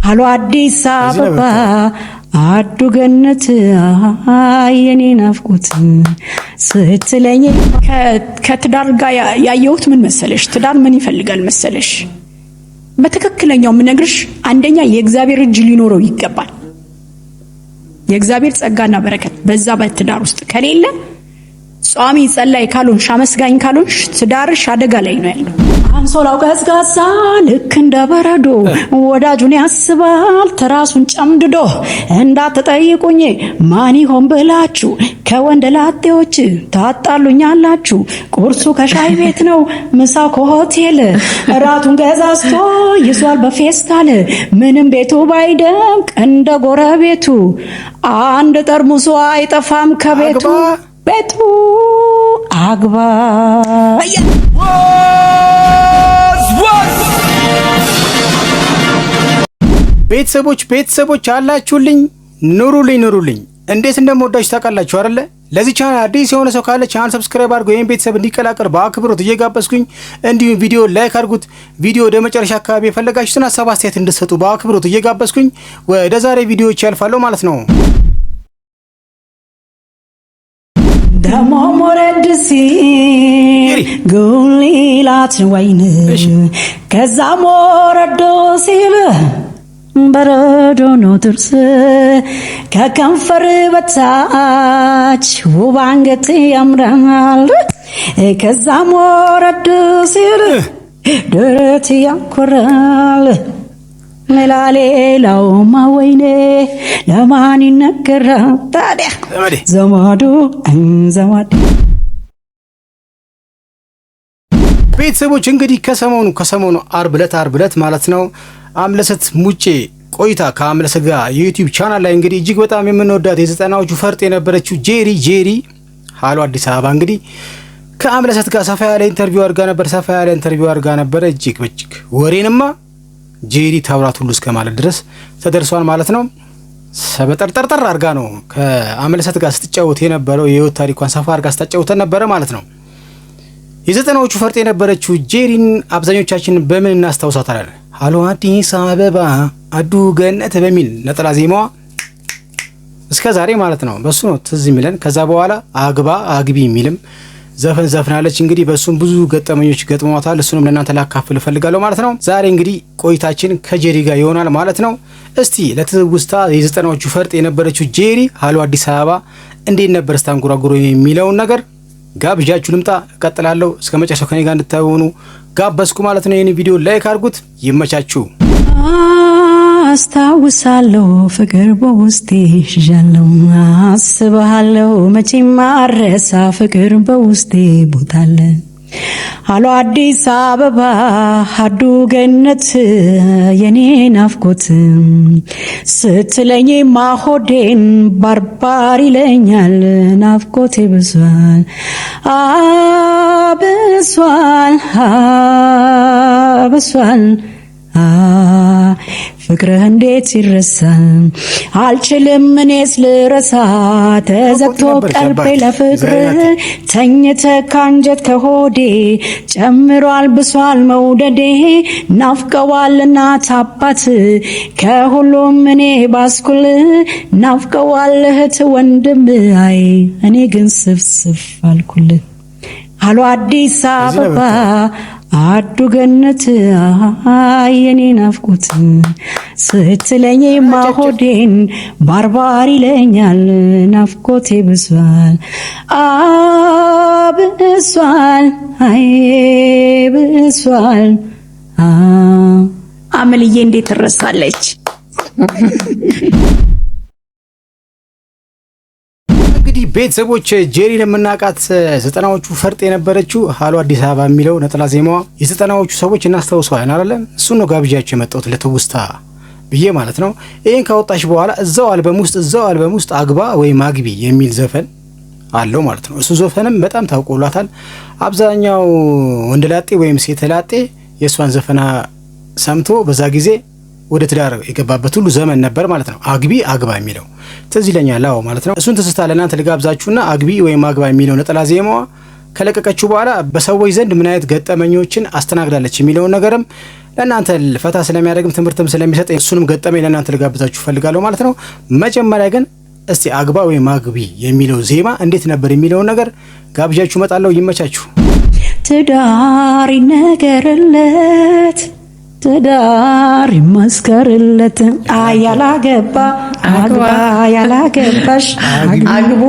አሎ አዲስ አበባ አዱ ገነት የኔ ናፍቆት ስትለኝ ከትዳር ጋር ያየሁት ምን መሰለሽ? ትዳር ምን ይፈልጋል መሰለሽ? በትክክለኛው ምነግርሽ አንደኛ የእግዚአብሔር እጅ ሊኖረው ይገባል። የእግዚአብሔር ጸጋና በረከት በዛ በትዳር ውስጥ ከሌለ ጿሚ ጸላይ ካልሆንሽ አመስጋኝ ካልሆንሽ ትዳርሽ አደጋ ላይ ነው ያለው። አንሶላው ቀዝቃዛ ልክ እንደ በረዶ ወዳጁን ያስባል ተራሱን ጨምድዶ። እንዳትጠይቁኝ ማን ይሆን ብላችሁ ከወንድ ላጤዎች ታጣሉኛላችሁ። ቁርሱ ከሻይ ቤት ነው ምሳው ከሆቴል እራቱን ገዛዝቶ ይዟል በፌስታል። ምንም ቤቱ ባይደምቅ እንደ ጎረቤቱ አንድ ጠርሙሱ አይጠፋም ከቤቱ ቤቱ አግባ። ቤተሰቦች አላችሁልኝ፣ ኑሩልኝ። እንዴት እንደምወዳችሁ ታውቃላችሁ አይደለ? ለዚህ ቻናል አዲስ የሆነ ሰው ካለ ቻናል ሰብስክራይብ አድርጎ ይሄን ቤተሰብ እንዲቀላቀል በአክብሮት እየጋበዝኩኝ፣ እንዲሁም ቪዲዮ ላይክ አድርጉት። ቪዲዮ ወደ መጨረሻ አካባቢ የፈለጋችሁትን ሀሳብ አስተያየት እንድትሰጡ በአክብሮት እየጋበዝኩኝ ወደ ዛሬ ቪዲዮዎች ያልፋለሁ ማለት ነው። ደሞ ሞረድ ሲል ጉሊላት ወይን ከዛ ሞረዶ ሲል በረዶ ነው ጥርስ ከከንፈር በታች ውብ አንገት ያምራል። ከዛ ሞረድ ሲል ደረት ያኮራል። ሌላው ማወይኔ ለማን ይነገራል ታዲያ ዘማዱ ዘማዱ። ቤተሰቦች እንግዲህ ከሰሞኑ አርብ ዕለት ማለት ነው አምለሰት ሙጬ ቆይታ ከአምለሰት ጋር የዩቲዩብ ቻናል ላይ እንግዲህ እጅግ በጣም የምንወዳት የዘጠናዎቹ ፈርጥ የነበረችው ጄሪ ሃሎ አዲስ አበባ እንግዲህ ከአምለሰት ጋር ሰፋ ያለ ኢንተርቪው አድርጋ ነበር። እጅግ ወሬንማ ጄሪ ታውራት ሁሉ እስከማለት ድረስ ተደርሷል ማለት ነው። ሰበጠርጠር አርጋ ነው ከአምለሰት ጋር ስትጫወት የነበረው የህይወት ታሪኳን ሰፋ አርጋ ስታጫውተን ነበረ ማለት ነው። የዘጠናዎቹ ፈርጥ የነበረችው ጄሪን አብዛኞቻችን በምን እናስታውሳታለን? ሃሎ አዲስ አበባ አዱ ገነት በሚል ነጠላ ዜማዋ እስከ ዛሬ ማለት ነው በሱ ነው ትዝ የሚለን። ከዛ በኋላ አግቢ የሚልም ዘፈን ዘፍናለች። እንግዲህ በሱም ብዙ ገጠመኞች ገጥመዋታል። እሱንም ለእናንተ ላካፍል እፈልጋለሁ ማለት ነው። ዛሬ እንግዲህ ቆይታችን ከጄሪ ጋር ይሆናል ማለት ነው። እስቲ ለትውስታ የዘጠናዎቹ ፈርጥ የነበረችው ጄሪ ሃሎ አዲስ አበባ እንዴት ነበር ስታንጎራጉሮ የሚለውን ነገር ጋብዣችሁ ልምጣ። እቀጥላለሁ። እስከ መጨረሻው ከኔ ጋር እንድታዩኑ ጋበዝኩ ማለት ነው። ይህን ቪዲዮ ላይክ አድርጉት። ይመቻችሁ። አስታውሳለሁ ፍቅር በውስጤ ይዣለሁ አስብሃለሁ መቼም ማረሳ ፍቅር በውስጤ ቦታለ። ሃሎ አዲስ አበባ አዱ ገነት የኔ ናፍቆት ስትለኝ ማሆዴን ባርባር ይለኛል። ናፍቆቴ ብሷል ብሷል ፍቅርህ እንዴት ይረሳል? አልችልም እኔስ ልረሳ ተዘግቶ ቀልቤ ለፍቅር ተኝተ ካንጀት ከሆዴ ጨምሯል ብሷል መውደዴ። ናፍቀዋል እናት አባት ከሁሉም እኔ ባስኩል ናፍቀዋል እህት ወንድም አይ እኔ ግን ስፍስፍ አልኩል። ሃሎ አዲስ አበባ አዱ ገነት የኔ ናፍቆት ስትለኝ ማሆዴን ባርባር ይለኛል። ናፍቆቴ ብሷል ብሷል። አመልዬ እንዴት ትረሳለች? እንግዲህ ቤተሰቦች ጄሪን የምናውቃት ዘጠናዎቹ ፈርጥ የነበረችው ሃሎ አዲስ አበባ የሚለው ነጠላ ዜማዋ የዘጠናዎቹ ሰዎች እናስታውሰዋለን አይደል? እሱ ነው ጋብዣችሁ የመጣሁት ለትውስታ ብዬ ማለት ነው። ይሄን ካወጣሽ በኋላ እዛው አልበም ውስጥ አግባ ወይም አግቢ የሚል ዘፈን አለው ማለት ነው። እሱ ዘፈንም በጣም ታውቆላታል። አብዛኛው ወንድ ላጤ ወይም ሴት ላጤ የሷን ዘፈና ሰምቶ በዛ ጊዜ ወደ ትዳር የገባበት ሁሉ ዘመን ነበር ማለት ነው። አግቢ አግባ የሚለው ትዝ ይለኛል ማለት ነው። እሱን ትስታ ለእናንተ ልጋብዛችሁና አግቢ ወይም አግባ የሚለው ነጠላ ዜማዋ ከለቀቀችው በኋላ በሰዎች ዘንድ ምን አይነት ገጠመኞችን አስተናግዳለች የሚለውን ነገርም ለእናንተ ፈታ ስለሚያደርግም ትምህርትም ስለሚሰጥ እሱንም ገጠመኝ ለእናንተ ልጋብዛችሁ ፈልጋለሁ ማለት ነው። መጀመሪያ ግን እስቲ አግባ ወይም አግቢ የሚለው ዜማ እንዴት ነበር የሚለውን ነገር ጋብዣችሁ እመጣለሁ። ይመቻችሁ። ትዳር ይነገርለት ትዳር ይመስከርለት ያላገባ አግባ ያላገባሽ አግቡ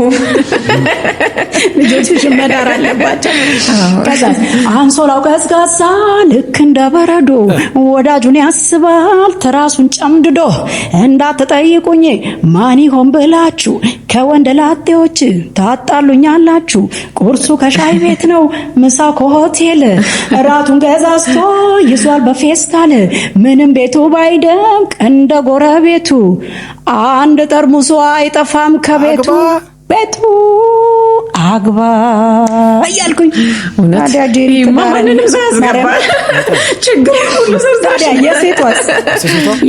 ልጆችሽ መዳር አለባቸው። ከዛ አንሶላው ቀዝቃዛ ልክ እንደ በረዶ ወዳጁን ያስባል ትራሱን ጨምድዶ እንዳትጠይቁኝ ማን ይሆን ብላችሁ ከወንድ ላጤዎች ታጣሉኛላችሁ። ቁርሱ ከሻይ ቤት ነው ምሳው ከሆቴል እራቱን ገዛዝቶ ይዟል በፌስታል ምንም ቤቱ ባይደምቅ እንደ ጎረቤቱ አንድ ጠርሙሱ አይጠፋም ከቤቱ ቤቱ አግባ እያልኩኝ ማንንም ሳያስገባ ችግር ሁሉ ሰርታሽ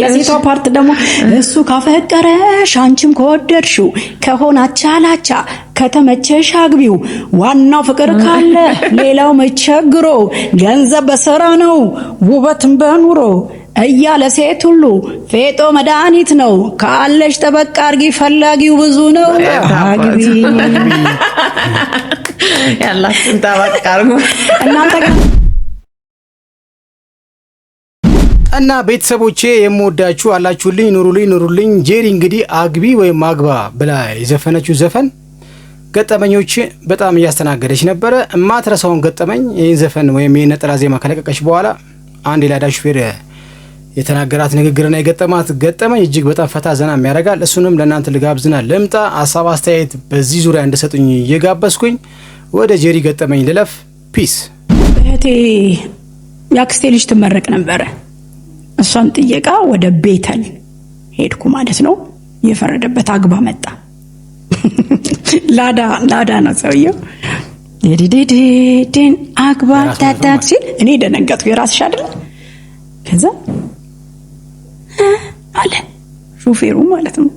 የሴቷ ፓርት ደግሞ እሱ ካፈቀረሽ አንቺም ከወደድሽው ከሆናቻ ላቻ ከተመቸሽ አግቢው ዋናው ፍቅር ካለ ሌላው መቸግሮ ገንዘብ በስራ ነው ውበትም በኑሮ እያለ ሴት ሁሉ ፌጦ መድኃኒት ነው ካለሽ ጠበቅ አርጊ ፈላጊው ብዙ ነው አግቢ ያላችሁን ጠበቅ አርጉ እናንተ እና ቤተሰቦቼ የምወዳችሁ አላችሁልኝ ኑሩልኝ። ጄሪ እንግዲህ አግቢ ወይም አግባ ብላ የዘፈነችው ዘፈን ገጠመኞች በጣም እያስተናገደች ነበረ። ማትረሳውን ገጠመኝ ይህን ዘፈን ወይም ይህን ነጠላ ዜማ ከለቀቀች በኋላ አንድ የላዳ ሹፌር የተናገራት ንግግርና የገጠማት ገጠመኝ እጅግ በጣም ፈታ ዘና የሚያደርጋል። እሱንም ለእናንተ ልጋብዝና ልምጣ። ሀሳብ አስተያየት በዚህ ዙሪያ እንድሰጡኝ እየጋበዝኩኝ ወደ ጄሪ ገጠመኝ ልለፍ። ፒስ። እህቴ ያክስቴ ልጅ ትመረቅ ነበረ። እሷን ጥየቃ ወደ ቤተል ሄድኩ ማለት ነው። የፈረደበት አግባ መጣ። ላዳ ነው ሰውየው። ዴዴዴዴን አግባ ታታክ ሲል እኔ ደነገጥኩ። የራስሽ አይደል? ከዛ አለ ሹፌሩ ማለት ነው።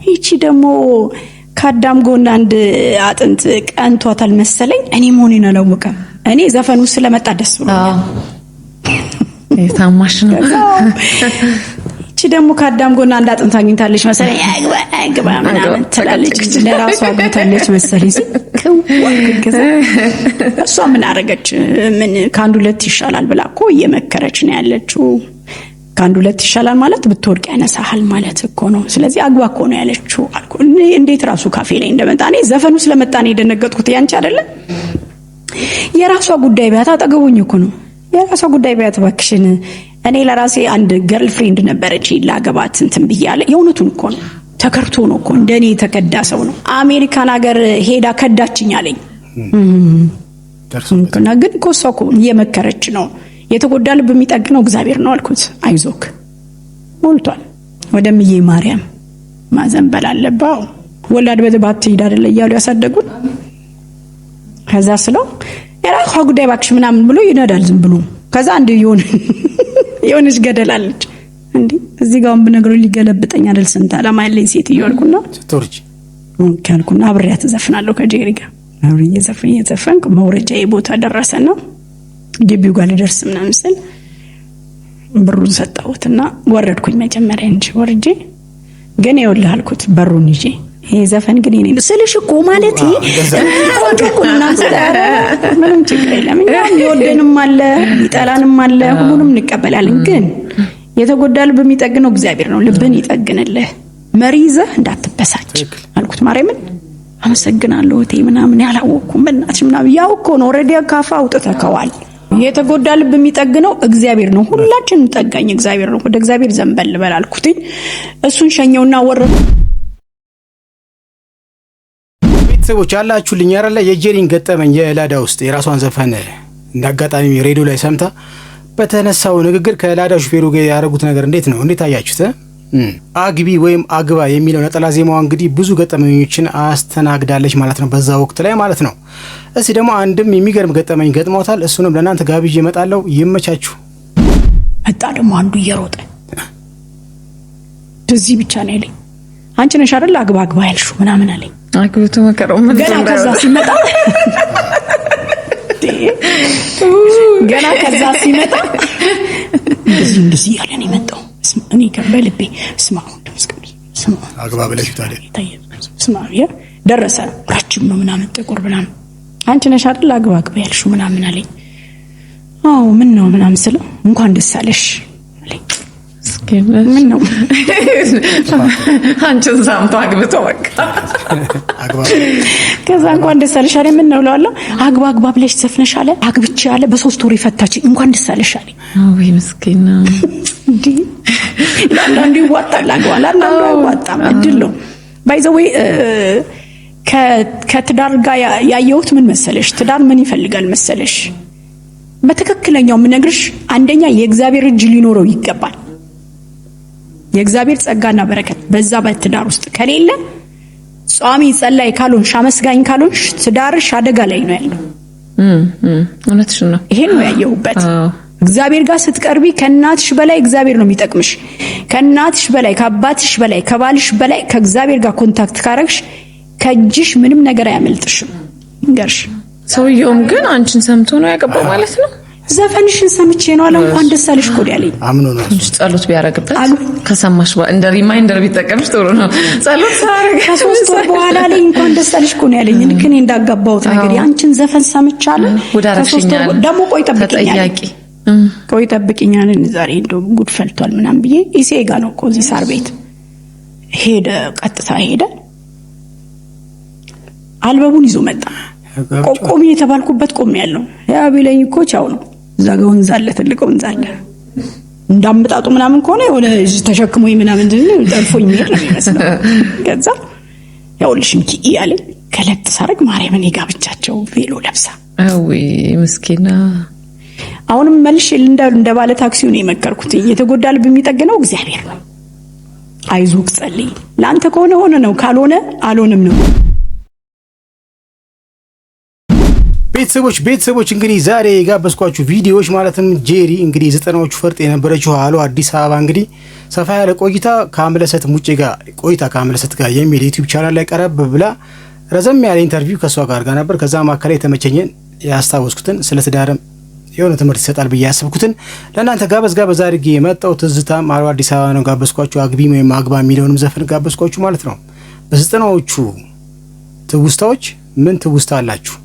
ይቺ ደግሞ ካዳም ጎን አንድ አጥንት ቀንቷታል መሰለኝ። እኔ መሆኔን አላወቀም። እኔ ዘፈኑ ስለመጣ ደስ ብሎኛል። ታማሽ ነው። እቺ ደግሞ ካዳም ጎን አንድ አጥንት አግኝታለች መሰለኝ። አግባ ምናምን ትላለች። ለራሷ አግኝታለች መሰለኝ። እሷ ምን አረገች? ምን ከአንድ ሁለት ይሻላል ብላ እኮ እየመከረች ነው ያለችው። ከአንድ ሁለት ይሻላል ማለት ብትወድቅ ያነሳሃል ማለት እኮ ነው። ስለዚህ አግባ እኮ ነው ያለችው አልኩ። እንዴት ራሱ ካፌ ላይ እንደመጣ እኔ ዘፈኑ ስለመጣ ነው የደነገጥኩት። ያንቺ አይደለ? የራሷ ጉዳይ ቢያት አጠገቡኝ እኮ ነው። የራሷ ጉዳይ ቢያት እባክሽን። እኔ ለራሴ አንድ ገርል ፍሬንድ ነበረች ላገባት እንትን ብያለ። የእውነቱን እኮ ነው። ተከርቶ ነው እኮ እንደኔ የተከዳ ሰው ነው። አሜሪካን ሀገር ሄዳ ከዳችኝ አለኝ። እና ግን እኮ እሷ እኮ እየመከረች ነው። የተጎዳ ልብ የሚጠግነው እግዚአብሔር ነው አልኩት። አይዞክ ሞልቷል። ወደምዬ ማርያም ማዘንበል አለባው። ወላድ በዘባት ሄዳ አይደለ እያሉ ያሳደጉን። ከዛ ስለው የራሷ ጉዳይ እባክሽ ምናምን ብሎ ይነዳል ዝም ብሎ። ከዛ አንድ የሆነች ገደላለች እንዴ እዚህ ጋር ብነግረው ሊገለብጠኝ አይደል ስንት አላማ ያለኝ ሴት ይወርኩና ስትወርጂ ካልኩና አብሬያት ዘፍናለሁ ከጄሪ ጋር አብሬ ዘፈንኩ። መውረጃዬ ቦታ ደረሰና ግቢው ጋር ልደርስ ምናምን ስል ብሩን ሰጣሁትና ወረድኩኝ። መጀመሪያ እንጂ ወርጄ ግን ይኸውልህ አልኩት በሩን ይዤ ይሄ ዘፈን ግን እኔ ስልሽ እኮ ማለት ቆንጆና ስታረ ምንም ችግር የለም። እኛም ይወደንም አለ ይጠላንም አለ ሁሉንም እንቀበላለን። ግን የተጎዳ ልብ የሚጠግነው እግዚአብሔር ነው። ልብን ይጠግንልህ። መሪዘህ እንዳትበሳጭ አልኩት። ማርያምን አመሰግናለሁ እቴ ምናምን ያላወቅኩም በእናትሽ ምናምን ያው እኮ ነው ኦሬዲ ካፋ አውጥተከዋል። የተጎዳ ልብ የሚጠግነው እግዚአብሔር ነው። ሁላችንም ጠጋኝ እግዚአብሔር ነው። ወደ እግዚአብሔር ዘንበል በል አልኩት። እሱን ሸኘውና ወረደ። ቤተሰቦች አላችሁልኝ አይደለ? የጄሪን ገጠመኝ የላዳ ውስጥ የራሷን ዘፈን እንዳጋጣሚ ሬዲዮ ላይ ሰምታ በተነሳው ንግግር ከላዳ ሹፌሩ ጋር ያደረጉት ነገር እንዴት ነው? እንዴት አያችሁት? አግቢ ወይም አግባ የሚለው ነጠላ ዜማዋ እንግዲህ ብዙ ገጠመኞችን አስተናግዳለች ማለት ነው፣ በዛ ወቅት ላይ ማለት ነው። እስቲ ደግሞ አንድም የሚገርም ገጠመኝ ገጥሞታል። እሱንም ለእናንተ ጋብዤ እመጣለሁ። ይመቻችሁ። መጣ ደግሞ አንዱ እየሮጠ እዚህ ብቻ ነው ያለኝ። አንቺ ነሽ አይደል አግባ አግባ ያልሽው ምናምን አለኝ። አግብቶ መከረው ምን ገና ከዛ ሲመጣ እንደዚህ ያለን የመጣው እኔ በልቤ ስማው እንደምስከኝ ስማው አግባብ ለሽ ታዲያ ስማው ደረሰ ረጅም ነው ምናምን ጥቁር ምናምን አንቺ ነሽ አይደል አግባብ ያልሽው ምናምን አለኝ። አዎ ምን ነው ምናምን ስለው እንኳን ደስ አለሽ አለኝ። ምን ነው አንቺን ሰምቶ አግብቶ በቃ አግባብ ከዛ እንኳን ደስ አለሽ አለኝ። ምን ነው እላለሁ አግባብ ብለሽ ዘፍነሽ አለ አግብቼ አለ በ3 ወር ይፈታች እንኳን ደስ አለሽ አለኝ። ወይ ምስኪን እንዴ ለአንዳንዱ ይዋጣል አግባብ ለአንዳንዱ አይዋጣም እድል ነው ባይዘው ከትዳር ጋር ያየሁት ምን መሰለሽ ትዳር ምን ይፈልጋል መሰለሽ በትክክለኛው ምነግርሽ አንደኛ የእግዚአብሔር እጅ ሊኖረው ይገባል። የእግዚአብሔር ጸጋና በረከት በዛ በትዳር ውስጥ ከሌለ ጿሚ ጸላይ ካልሆንሽ አመስጋኝ ካልሆንሽ ትዳርሽ አደጋ ላይ ነው ያለው። እውነትሽ ነው። ይሄን ነው ያየሁበት። እግዚአብሔር ጋር ስትቀርቢ ከናትሽ በላይ እግዚአብሔር ነው የሚጠቅምሽ። ከናትሽ በላይ ከአባትሽ በላይ ከባልሽ በላይ ከእግዚአብሔር ጋር ኮንታክት ካረግሽ ከእጅሽ ምንም ነገር አያመልጥሽም። እንገርሽ ሰውየውም ግን አንቺን ሰምቶ ነው ያገባው ማለት ነው። ዘፈንሽን ሰምቼ ነው አለ እንኳን ደስ አለሽ ኮዲ ያለኝ አምኖ ነው ጸሎት ቢያረግበት ከሰማሽ እንደ ሪማይንደር ቢጠቀምሽ ጥሩ ነው። ጸሎት ሳረግ ከ3 ወር በኋላ ላይ እንኳን ደስ አለሽ ኮዲ ያለኝ ልክ እኔ እንዳጋባሁት ነገር ያንቺን ዘፈን ሰምቻለሁ ወዳረሽኛል ደሞ ቆይ ጠብቂኛል ዛሬ እንደው ጉድ ፈልቷል ምናምን ብዬ ኢሴ ጋር ነው ኮዚ ሳር ቤት ሄደ ቀጥታ ሄደ አልበሙን ይዞ መጣ። ቆቆሚ የተባልኩበት ቆም ያለው ያ ቢለኝ እኮ ቻው ነው ዛጋው እንዛለ ትልቁ እንዛለ እንዳምጣጡ ምናምን ከሆነ የሆነ ተሸክሞ ምናምን ጠልፎኝ ይሄድ ነው የሚመስለው። ከዛ ያውልሽ እንኪ ያለ ከለጥ ሳረግ ማርያምን ይጋብቻቸው ቬሎ ለብሳ አይ ምስኪና አሁንም መልሽ እንደ ባለ ታክሲው ነው የመከርኩት። የተጎዳል በሚጠግነው እግዚአብሔር ነው። አይዞክ ጸልይ ላንተ ከሆነ ሆነ ነው ካልሆነ አልሆነም ነው። ቤተሰቦች እንግዲህ ዛሬ የጋበዝኳችሁ ቪዲዮዎች ማለትም ጄሪ እንግዲህ 90ዎቹ ፈርጥ የነበረችው ሃሎ አዲስ አበባ እንግዲህ ሰፋ ያለ ቆይታ ከአምለሰት ሙጬ ጋር ከአምለሰት ጋር የሚል ዩቲዩብ ቻናል ላይ ቀረብ ብላ ረዘም ያለ ኢንተርቪው ከሷ ጋር ነበር። ከዛ ማከለ የተመቸኘን ያስታወስኩትን ስለ ትዳርም የሆነ ትምህርት ይሰጣል ብዬ ያስብኩትን ለእናንተ ጋበዝ አድርጌ የመጣው ትዝታም ሃሎ አዲስ አበባ ነው ጋበዝኳችሁ። አግቢ ወይም አግባ የሚለውንም ዘፈን ጋበዝኳችሁ ማለት ነው። በ90ዎቹ ትውስታዎች ምን ትውስታ አላችሁ?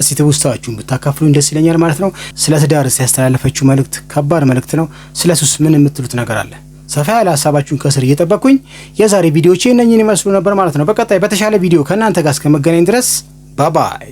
እስቲ ትውስታችሁን ብታካፍሉኝ ደስ ይለኛል ማለት ነው። ስለ ትዳር ያስተላለፈችው መልእክት ከባድ መልእክት ነው። ስለሱስ ምን የምትሉት ነገር አለ? ሰፋ ያለ ሀሳባችሁን ከስር እየጠበቅኩኝ የዛሬ ቪዲዮቼ እነኚህን ይመስሉ ነበር ማለት ነው። በቀጣይ በተሻለ ቪዲዮ ከእናንተ ጋር እስከመገናኝ ድረስ ባባይ